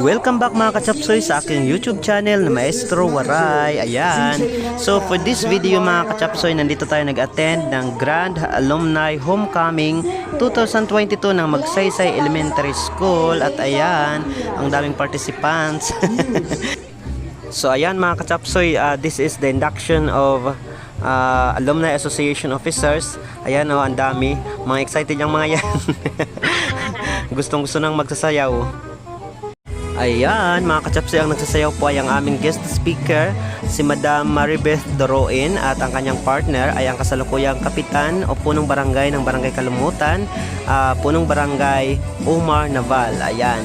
Welcome back mga kachapsoy sa aking YouTube channel na Maestro Waray. Ayan. So for this video mga kachapsoy, nandito tayo nag-attend ng Grand Alumni Homecoming 2022 ng Magsaysay Elementary School. At ayan, ang daming participants. So ayan mga kachapsoy, this is the induction of Alumni Association Officers. Ayan o, ang dami. Mga excited yung mga yan. Gustong gusto nang magsasayaw. Ayan, mga kachapsoy, ang nagsasayaw po ay ang aming guest speaker, si Madam Maribeth Doroin, at ang kanyang partner ay ang kasalukuyang kapitan o punong barangay ng Barangay Kalumutan, punong barangay Omar Naval. Ayan.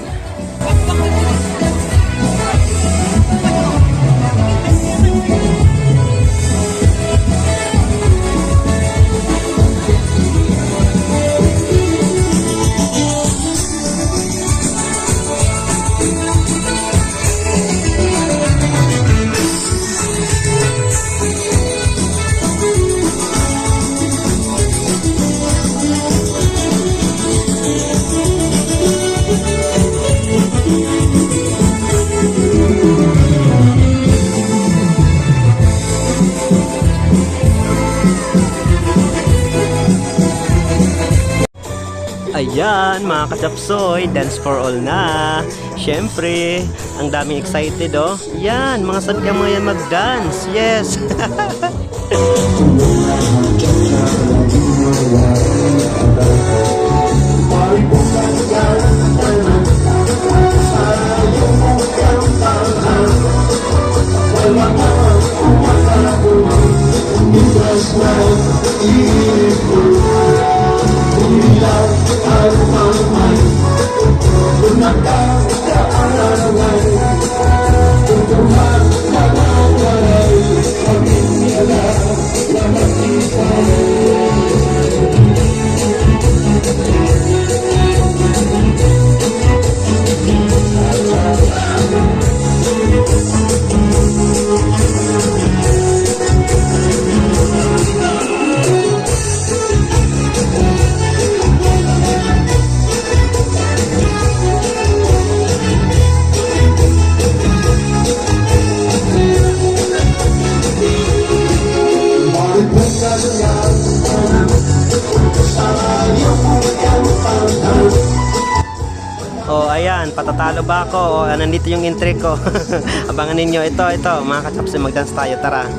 Ayan, mga kachapsoy, dance for all na. Siyempre, ang daming excited oh. Yan, mga sadyang mga yan mag-dance. Yes. Oh, ayan, patatalo ba ako? O, nandito yung entry ko. Abangan ninyo. Ito, mga kachapsoy, mag-dance tayo. Tara.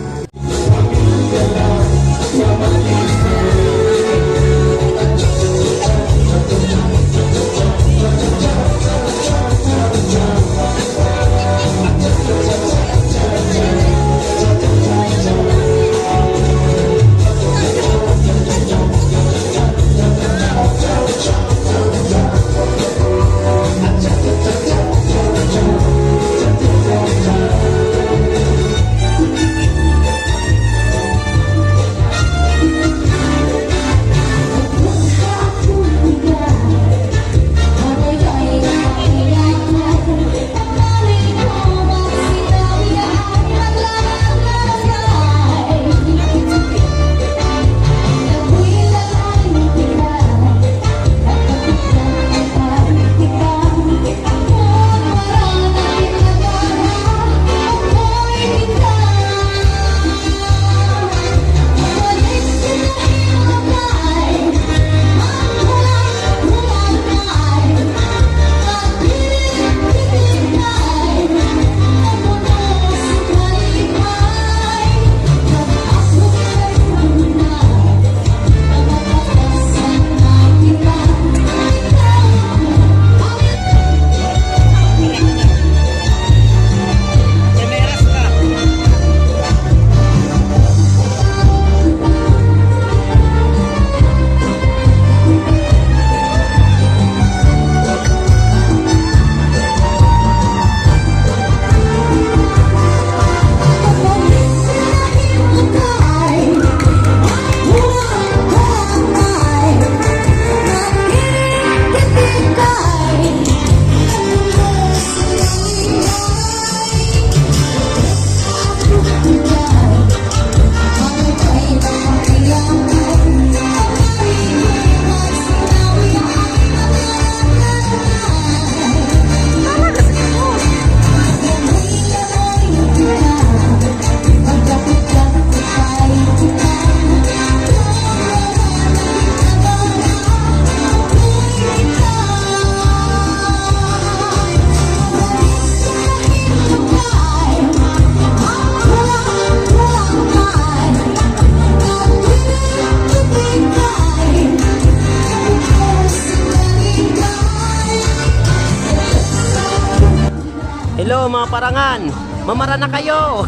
Hello mga parangan, mamara na kayo.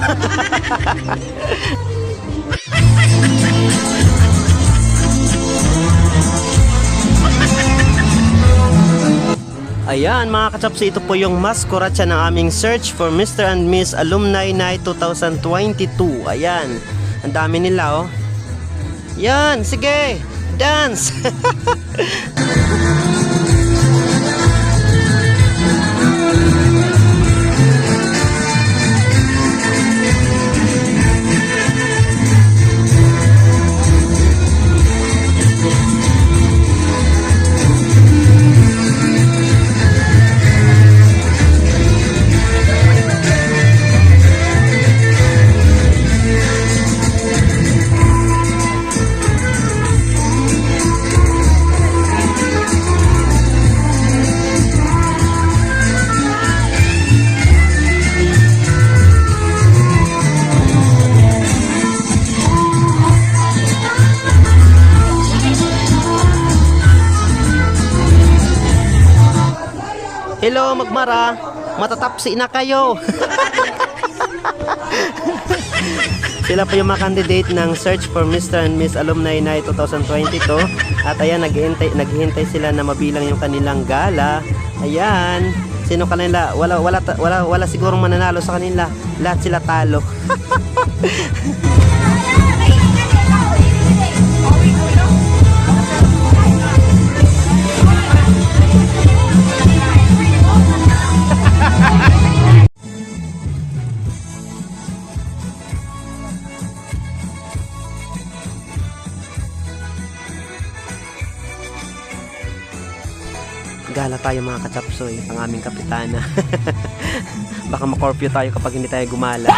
Ayan mga kachapsi, ito po yung maskuratsa ng aming search for Mr. and Miss Alumni Night 2022. Ayan, ang dami nila oh. Yan, sige, dance. Hello magmara, matatapsi na kayo. Sila po yung mga candidate ng Search for Mr. and Miss Alumni Night 2022. At ayan, naghihintay sila na mabilang yung kanilang gala. Ayan, sino kanila? Wala sigurong mananalo sa kanila. Lahat sila talo. Gala tayo mga kachapsoy, ang aming kapitana. Baka makorpyo tayo kapag hindi tayo gumala.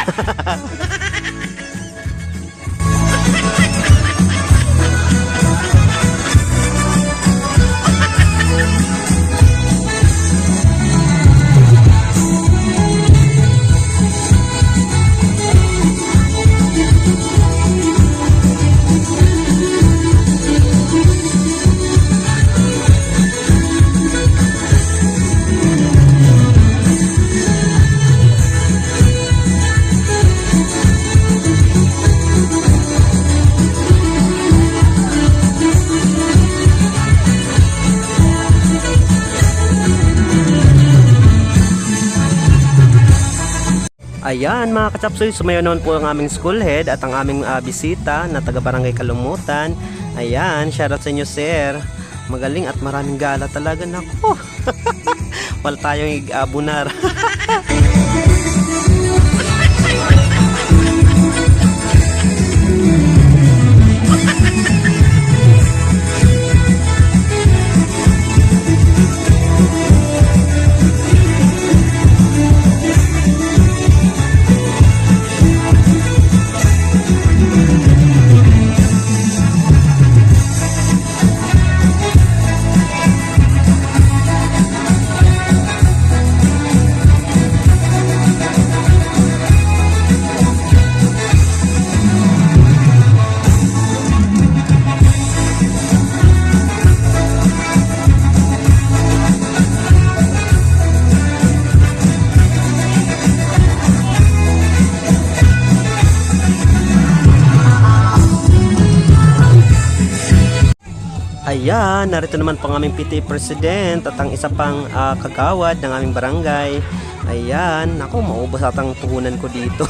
Ayan mga kachapsoy, sumayo naman po ang aming school head at ang aming bisita na taga Barangay Kalumutan. Ayan, shoutout sa inyo sir. Magaling at maraming gala talaga. Naku. Wala tayong abunar. Ayan, narito naman po ang aming PT President at ang isa pang kagawad ng aming barangay. Ayan, ako maubos atang puhunan ko dito.